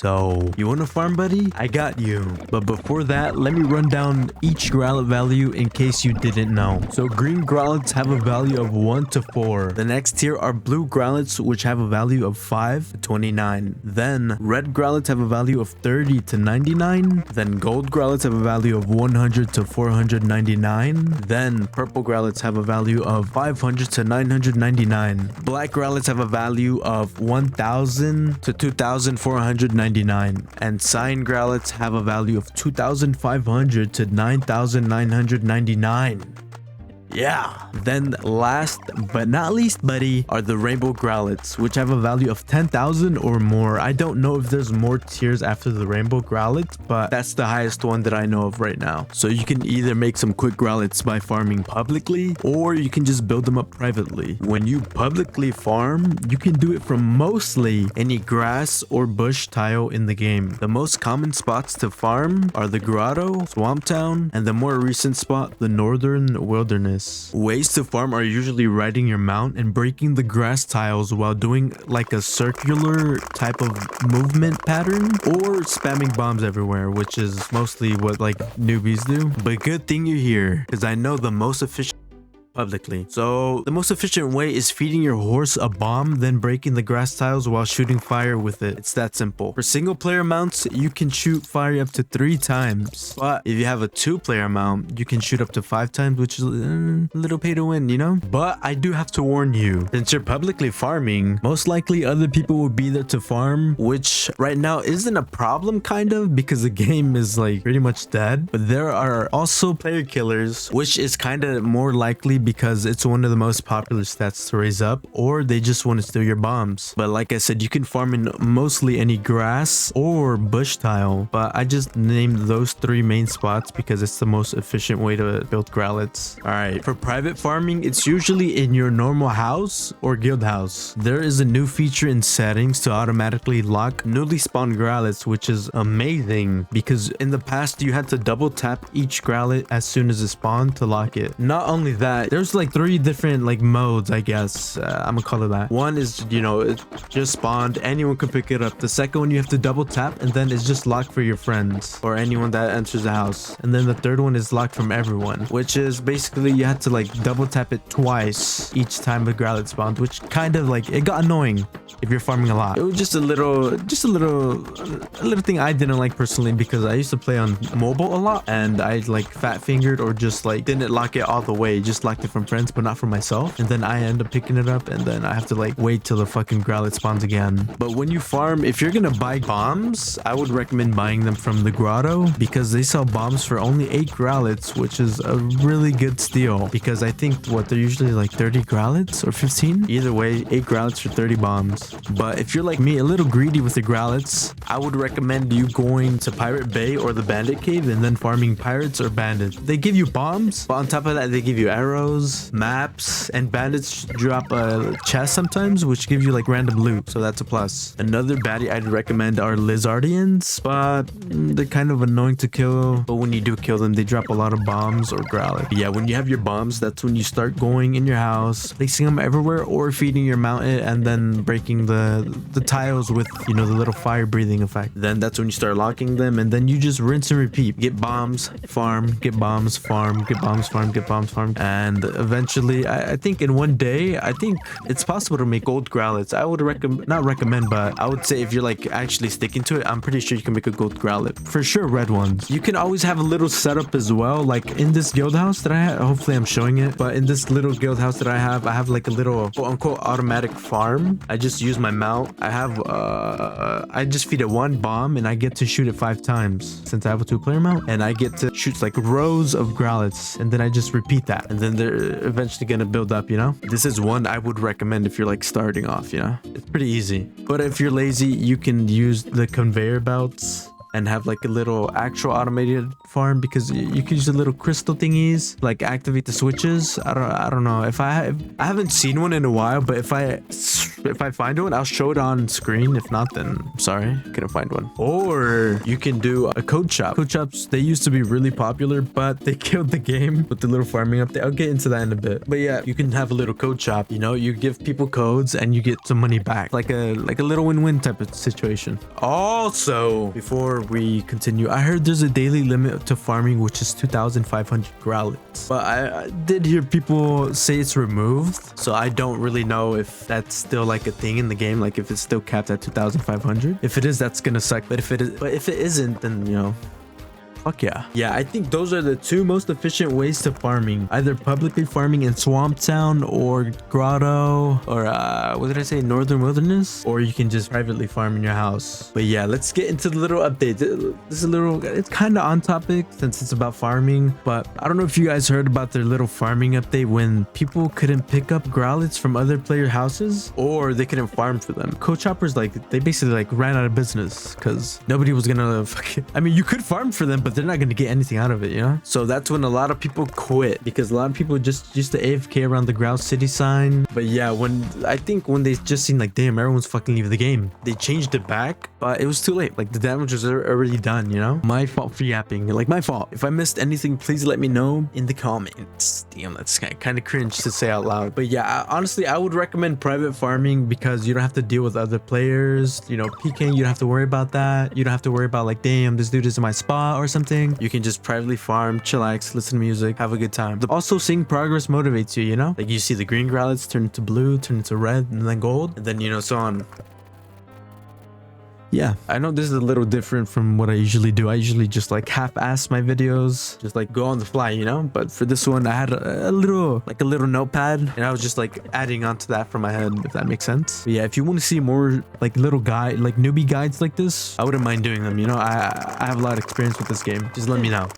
So, you want to farm, buddy? I got you. But before that, let me run down each growlet value in case you didn't know. So, green growlets have a value of 1 to 4. The next tier are blue growlets, which have a value of 5 to 29. Then, red growlets have a value of 30 to 99. Then, gold growlets have a value of 100 to 499. Then, purple growlets have a value of 500 to 999. Black growlets have a value of 1000 to 2499. And cyan growlets have a value of 2500 to 9999. Yeah. Then last but not least, buddy, are the rainbow growlets, which have a value of 10,000 or more. I don't know if there's more tiers after the rainbow growlets, but that's the highest one that I know of right now. So you can either make some quick growlets by farming publicly, or you can just build them up privately. When you publicly farm, you can do it from mostly any grass or bush tile in the game. The most common spots to farm are the grotto, swamp town, and the more recent spot, the northern wilderness. Ways to farm are usually riding your mount and breaking the grass tiles while doing like a circular type of movement pattern, or spamming bombs everywhere, which is mostly what like newbies do. But good thing you're here, because I know the most efficient publicly. So the most efficient way is feeding your horse a bomb, then breaking the grass tiles while shooting fire with it. It's that simple. For single player mounts, you can shoot fire up to 3 times. But if you have a 2-player mount, you can shoot up to 5 times, which is a little pay to win, you know? But I do have to warn you, since you're publicly farming, most likely other people will be there to farm, which right now isn't a problem kind of, because the game is like pretty much dead. But there are also player killers, which is kind of more likely because it's one of the most popular stats to raise up, or they just want to steal your bombs. But like I said, you can farm in mostly any grass or bush tile, but I just named those 3 main spots because it's the most efficient way to build growlets. All right, for private farming, it's usually in your normal house or guild house. There is a new feature in settings to automatically lock newly spawned growlets, which is amazing because in the past you had to double tap each growlet as soon as it spawned to lock it. Not only that, there's like 3 different like modes, I guess. I'm gonna call it that. One is, you know, it just spawned, anyone can pick it up. The second one, you have to double tap, and then it's just locked for your friends or anyone that enters the house. And then the third one is locked from everyone, which is basically you had to like double tap it twice each time the growlet spawned, which kind of like, it got annoying if you're farming a lot. It was just a little thing I didn't like personally, because I used to play on mobile a lot and I like fat fingered or just like didn't lock it all the way, just locked it from friends but not from myself, and then I end up picking it up and then I have to like wait till the fucking growlet spawns again. But when you farm, if you're gonna buy bombs, I would recommend buying them from the grotto, because they sell bombs for only 8 growlets, which is a really good steal, because I think what they're usually like 30 growlets or 15, either way, 8 growlets for 30 bombs. But if you're like me, a little greedy with the growlets, I would recommend you going to Pirate Bay or the Bandit Cave and then farming pirates or bandits. They give you bombs, but on top of that they give you arrows, maps, and bandits drop a chest sometimes, which give you like random loot, so that's a plus. Another baddie I'd recommend are lizardians, but they're kind of annoying to kill, but when you do kill them, they drop a lot of bombs or growlet. Yeah, when you have your bombs, that's when you start going in your house, placing them everywhere, or feeding your mountain and then breaking the tiles with, you know, the little fire breathing effect. Then that's when you start locking them, and then you just rinse and repeat. Get bombs, farm, get bombs, farm, get bombs, farm, get bombs, farm, and eventually I think in one day, I think it's possible to make gold growlets. I would not recommend, but I would say if you're like actually sticking to it, I'm pretty sure you can make a gold growlet. For sure, red ones. You can always have a little setup as well, like in this guild house that I have, hopefully I'm showing it, but in this little guild house that I have like a little quote unquote automatic farm. I just use my mount. I just feed it 1 bomb and I get to shoot it 5 times since I have a 2-player mount, and I get to shoot like rows of growlets, and then I just repeat that, and then they're eventually gonna build up, you know? This is one I would recommend if you're like starting off, you know? It's pretty easy. But if you're lazy, you can use the conveyor belts and have like a little actual automated farm, because you can use the little crystal thingies like activate the switches. I don't know if I haven't seen one in a while, but if I find one, I'll show it on screen. If not, then I'm sorry, couldn't find one. Or you can do a code shop. Code shops, they used to be really popular, but they killed the game with the little farming update. I'll get into that in a bit. But yeah, you can have a little code shop. You know, you give people codes and you get some money back, like a little win-win type of situation. Also, before we continue, I heard there's a daily limit to farming, which is 2,500 growlets. But I did hear people say it's removed, so I don't really know if that's still like a thing in the game, like if it's still capped at 2,500. If it is, that's gonna suck. But if it isn't, then you know, fuck yeah. Yeah, I think those are the two most efficient ways to farming. Either publicly farming in Swamp Town or Grotto or what did I say? Northern Wilderness. Or you can just privately farm in your house. But yeah, let's get into the little update. This is a little, it's kind of on topic since it's about farming. But I don't know if you guys heard about their little farming update when people couldn't pick up growlets from other player houses, or they couldn't farm for them. Co-choppers, like, they basically like ran out of business because nobody was gonna I mean, you could farm for them, but they're not going to get anything out of it, you know? So that's when a lot of people quit, because a lot of people just used to AFK around the Graal city sign. But yeah, I think when they just seen like, damn, everyone's fucking leaving the game, they changed it back, but it was too late. Like, the damage was already done, you know? My fault for yapping. Like, my fault. If I missed anything, please let me know in the comments. Damn, that's kind of cringe to say out loud. But yeah, honestly, I would recommend private farming, because you don't have to deal with other players. You know, PKing, you don't have to worry about that. You don't have to worry about like, damn, this dude is in my spot or something. You can just privately farm, chillax, listen to music, have a good time. Also, seeing progress motivates you, you know? Like, you see the green growlets turn into blue, turn into red, and then gold, and then, you know, so on. Yeah, I know this is a little different from what I usually do. I usually just like half-ass my videos, just like go on the fly, you know? But for this one, I had a little notepad, and I was just like adding onto that from my head, if that makes sense. But yeah, if you want to see more like little newbie guides like this, I wouldn't mind doing them. You know, I have a lot of experience with this game. Just let me know.